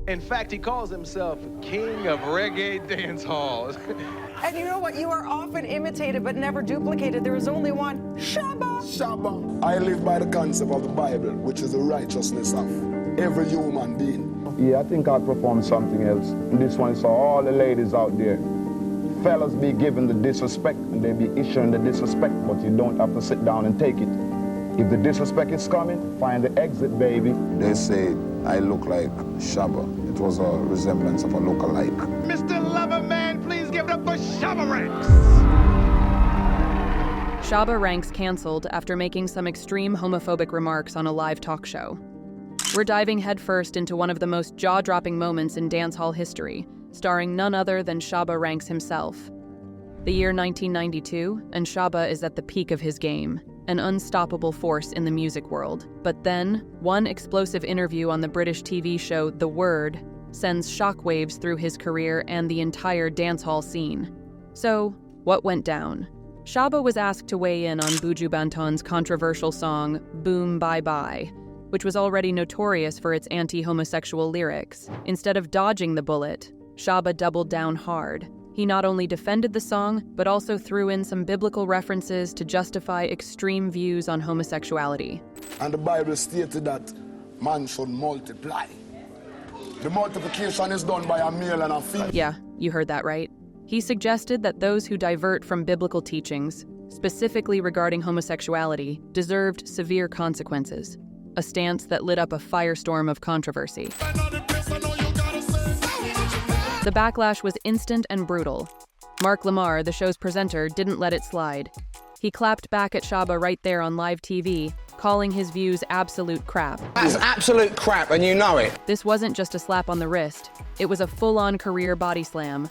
In fact, he calls himself king of reggae dance halls. And you know what? You are often imitated but never duplicated. There is only one, Shabba. Shabba. I live by the concept of the Bible, which is the righteousness of every human being. Yeah, I think I'd perform something else. And this one is for all the ladies out there. Fellas be given the disrespect and they be issuing the disrespect, but you don't have to sit down and take it. If the disrespect is coming, find the exit, baby. They say I look like Shabba. It was a resemblance of a look-alike. Mr. Loverman, please give it up for Shabba Ranks. Shabba Ranks canceled after making some extreme homophobic remarks on a live talk show. We're diving headfirst into one of the most jaw-dropping moments in dancehall history, starring none other than Shabba Ranks himself. The year 1992, and Shabba is at the peak of his game, an unstoppable force in the music world. But then, one explosive interview on the British TV show The Word sends shockwaves through his career and the entire dancehall scene. So, what went down? Shabba was asked to weigh in on Buju Banton's controversial song, Boom Bye Bye, which was already notorious for its anti-homosexual lyrics. Instead of dodging the bullet, Shabba doubled down hard. He not only defended the song, but also threw in some biblical references to justify extreme views on homosexuality. And the Bible stated that man should multiply. The multiplication is done by a male and a female. Yeah, you heard that right. He suggested that those who divert from biblical teachings, specifically regarding homosexuality, deserved severe consequences, a stance that lit up a firestorm of controversy. The backlash was instant and brutal. Mark Lamar, the show's presenter, didn't let it slide. He clapped back at Shabba right there on live TV, calling his views absolute crap. That's absolute crap, and you know it. This wasn't just a slap on the wrist. It was a full-on career body slam.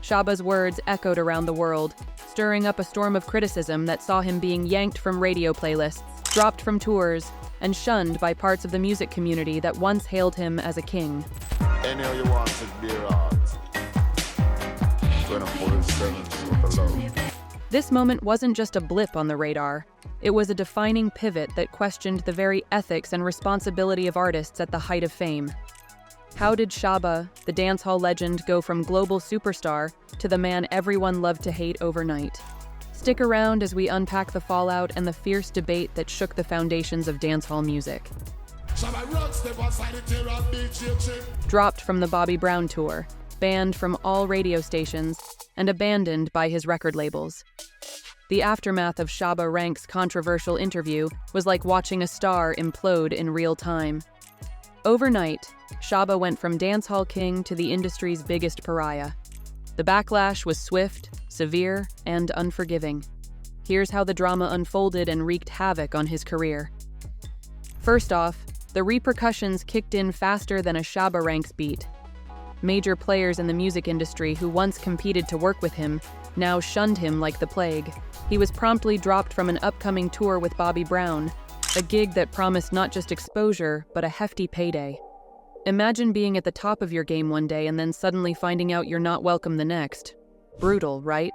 Shabba's words echoed around the world, stirring up a storm of criticism that saw him being yanked from radio playlists, dropped from tours, and shunned by parts of the music community that once hailed him as a king. Anyhow you want to be right. Gonna pull his strings with the love. This moment wasn't just a blip on the radar. It was a defining pivot that questioned the very ethics and responsibility of artists at the height of fame. How did Shabba, the dancehall legend, go from global superstar to the man everyone loved to hate overnight? Stick around as we unpack the fallout and the fierce debate that shook the foundations of dancehall music. Dropped from the Bobby Brown tour, banned from all radio stations, and abandoned by his record labels. The aftermath of Shabba Ranks' controversial interview was like watching a star implode in real time. Overnight, Shabba went from dancehall king to the industry's biggest pariah. The backlash was swift, severe, and unforgiving. Here's how the drama unfolded and wreaked havoc on his career. First off, the repercussions kicked in faster than a Shabba Ranks beat. Major players in the music industry who once competed to work with him now shunned him like the plague. He was promptly dropped from an upcoming tour with Bobby Brown, a gig that promised not just exposure, but a hefty payday. Imagine being at the top of your game one day and then suddenly finding out you're not welcome the next. Brutal, right?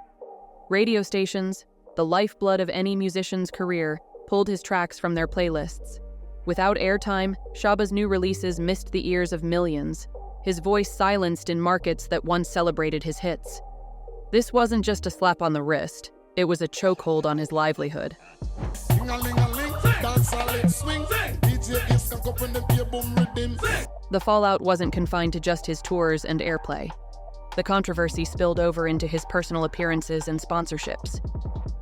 Radio stations, the lifeblood of any musician's career, pulled his tracks from their playlists. Without airtime, Shabba's new releases missed the ears of millions, his voice silenced in markets that once celebrated his hits. This wasn't just a slap on the wrist, it was a chokehold on his livelihood. The fallout wasn't confined to just his tours and airplay. The controversy spilled over into his personal appearances and sponsorships.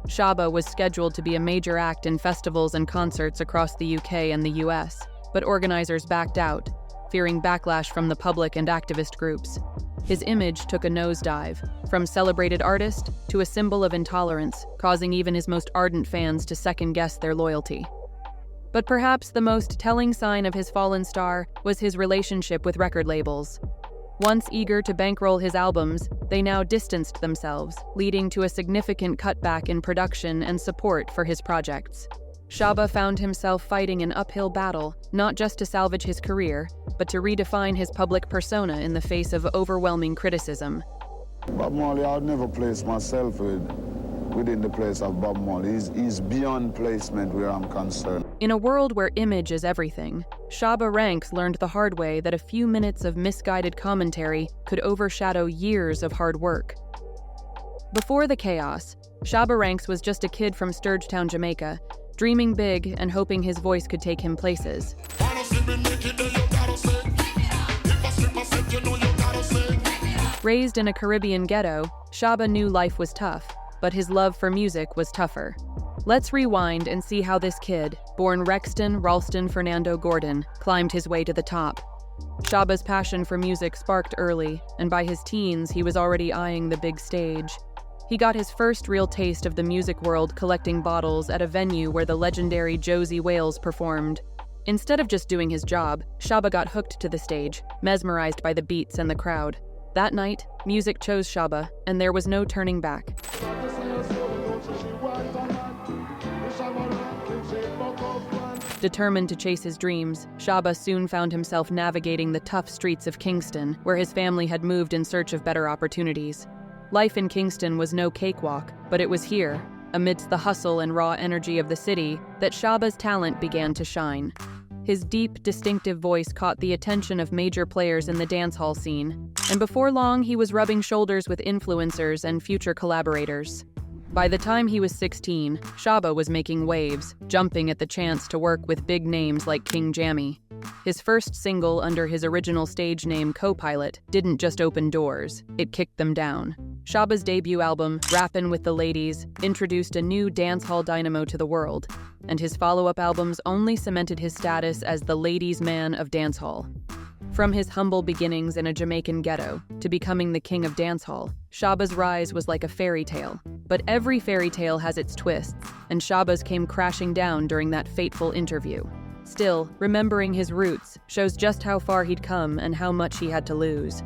Shabba was scheduled to be a major act in festivals and concerts across the UK and the US, but organizers backed out, fearing backlash from the public and activist groups. His image took a nosedive, from celebrated artist to a symbol of intolerance, causing even his most ardent fans to second-guess their loyalty. But perhaps the most telling sign of his fallen star was his relationship with record labels. Once eager to bankroll his albums, they now distanced themselves, leading to a significant cutback in production and support for his projects. Shabba found himself fighting an uphill battle, not just to salvage his career, but to redefine his public persona in the face of overwhelming criticism. Bob Marley, I would never place myself with within the place of Bob Marley. He's beyond placement where I'm concerned. In a world where image is everything, Shabba Ranks learned the hard way that a few minutes of misguided commentary could overshadow years of hard work. Before the chaos, Shabba Ranks was just a kid from Sturgetown, Jamaica, dreaming big and hoping his voice could take him places. Raised in a Caribbean ghetto, Shabba knew life was tough, but his love for music was tougher. Let's rewind and see how this kid, born Rexton Ralston Fernando Gordon, climbed his way to the top. Shabba's passion for music sparked early, and by his teens, he was already eyeing the big stage. He got his first real taste of the music world collecting bottles at a venue where the legendary Josie Wales performed. Instead of just doing his job, Shabba got hooked to the stage, mesmerized by the beats and the crowd. That night, music chose Shabba, and there was no turning back. Determined to chase his dreams, Shabba soon found himself navigating the tough streets of Kingston, where his family had moved in search of better opportunities. Life in Kingston was no cakewalk, but it was here, amidst the hustle and raw energy of the city, that Shabba's talent began to shine. His deep, distinctive voice caught the attention of major players in the dancehall scene, and before long he was rubbing shoulders with influencers and future collaborators. By the time he was 16, Shabba was making waves, jumping at the chance to work with big names like King Jammy. His first single under his original stage name Co-Pilot didn't just open doors, it kicked them down. Shabba's debut album, Rappin' with the Ladies, introduced a new dancehall dynamo to the world, and his follow-up albums only cemented his status as the ladies' man of dancehall. From his humble beginnings in a Jamaican ghetto to becoming the king of dancehall, Shabba's rise was like a fairy tale. But every fairy tale has its twists, and Shabba's came crashing down during that fateful interview. Still, remembering his roots shows just how far he'd come and how much he had to lose.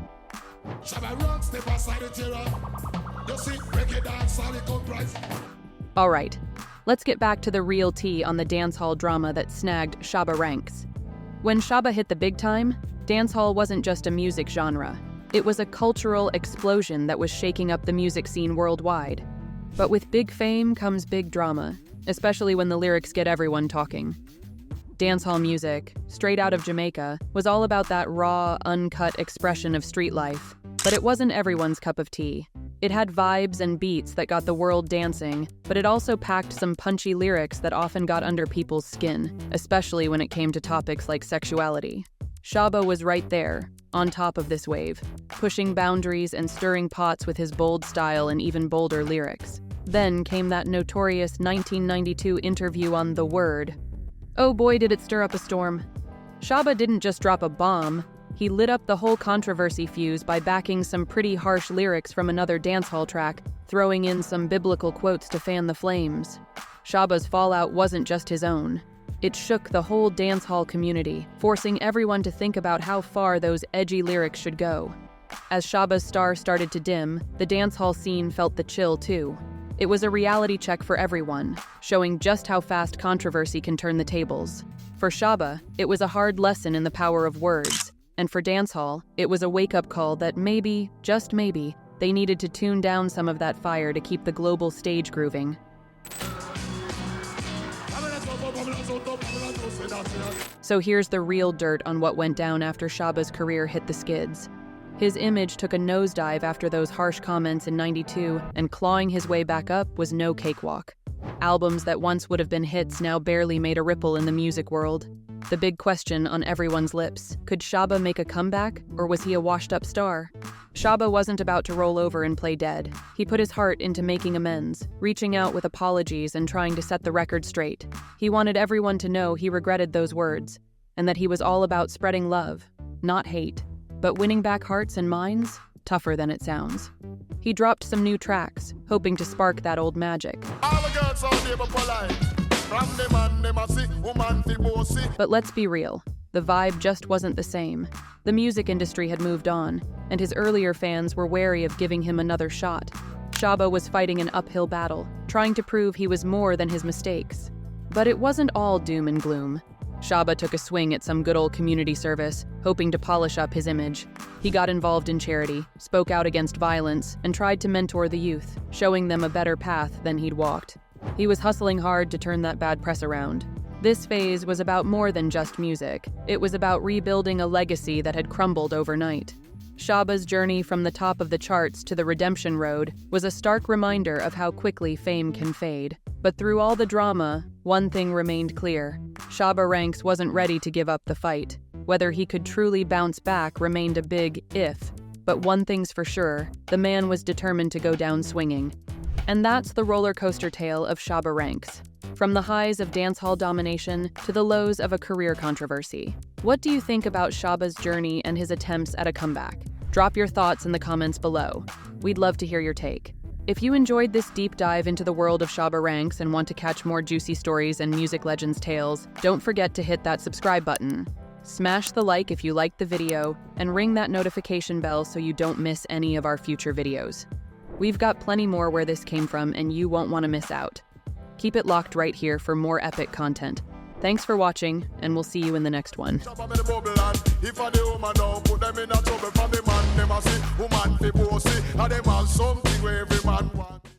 All right, let's get back to the real tea on the dancehall drama that snagged Shabba Ranks. When Shabba hit the big time, dancehall wasn't just a music genre. It was a cultural explosion that was shaking up the music scene worldwide. But with big fame comes big drama, especially when the lyrics get everyone talking. Dancehall music, straight out of Jamaica, was all about that raw, uncut expression of street life. But it wasn't everyone's cup of tea. It had vibes and beats that got the world dancing, but it also packed some punchy lyrics that often got under people's skin, especially when it came to topics like sexuality. Shabba was right there, on top of this wave, pushing boundaries and stirring pots with his bold style and even bolder lyrics. Then came that notorious 1992 interview on The Word. Oh boy, did it stir up a storm. Shabba didn't just drop a bomb, he lit up the whole controversy fuse by backing some pretty harsh lyrics from another dancehall track, throwing in some biblical quotes to fan the flames. Shabba's fallout wasn't just his own. It shook the whole dancehall community, forcing everyone to think about how far those edgy lyrics should go. As Shabba's star started to dim, the dancehall scene felt the chill too. It was a reality check for everyone, showing just how fast controversy can turn the tables. For Shabba, it was a hard lesson in the power of words, and for dancehall, it was a wake-up call that maybe, just maybe, they needed to tune down some of that fire to keep the global stage grooving. So here's the real dirt on what went down after Shabba's career hit the skids. His image took a nosedive after those harsh comments in '92, and clawing his way back up was no cakewalk. Albums that once would have been hits now barely made a ripple in the music world. The big question on everyone's lips, could Shabba make a comeback, or was he a washed-up star? Shabba wasn't about to roll over and play dead. He put his heart into making amends, reaching out with apologies and trying to set the record straight. He wanted everyone to know he regretted those words, and that he was all about spreading love, not hate. But winning back hearts and minds? Tougher than it sounds. He dropped some new tracks, hoping to spark that old magic. But let's be real, the vibe just wasn't the same. The music industry had moved on, and his earlier fans were wary of giving him another shot. Shabba was fighting an uphill battle, trying to prove he was more than his mistakes. But it wasn't all doom and gloom. Shabba took a swing at some good old community service, hoping to polish up his image. He got involved in charity, spoke out against violence, and tried to mentor the youth, showing them a better path than he'd walked. He was hustling hard to turn that bad press around. This phase was about more than just music. It was about rebuilding a legacy that had crumbled overnight. Shabba's journey from the top of the charts to the redemption road was a stark reminder of how quickly fame can fade. But through all the drama, one thing remained clear. Shabba Ranks wasn't ready to give up the fight. Whether he could truly bounce back remained a big if. But one thing's for sure, the man was determined to go down swinging. And that's the roller coaster tale of Shabba Ranks. From the highs of dancehall domination to the lows of a career controversy. What do you think about Shabba's journey and his attempts at a comeback? Drop your thoughts in the comments below. We'd love to hear your take. If you enjoyed this deep dive into the world of Shabba Ranks and want to catch more juicy stories and music legends tales, don't forget to hit that subscribe button. Smash the like if you liked the video, and ring that notification bell so you don't miss any of our future videos. We've got plenty more where this came from, and you won't want to miss out. Keep it locked right here for more epic content. Thanks for watching, and we'll see you in the next one. If I the woman don't put them in a trouble from the man, them a see woman fi bossy, and them all something where every man want.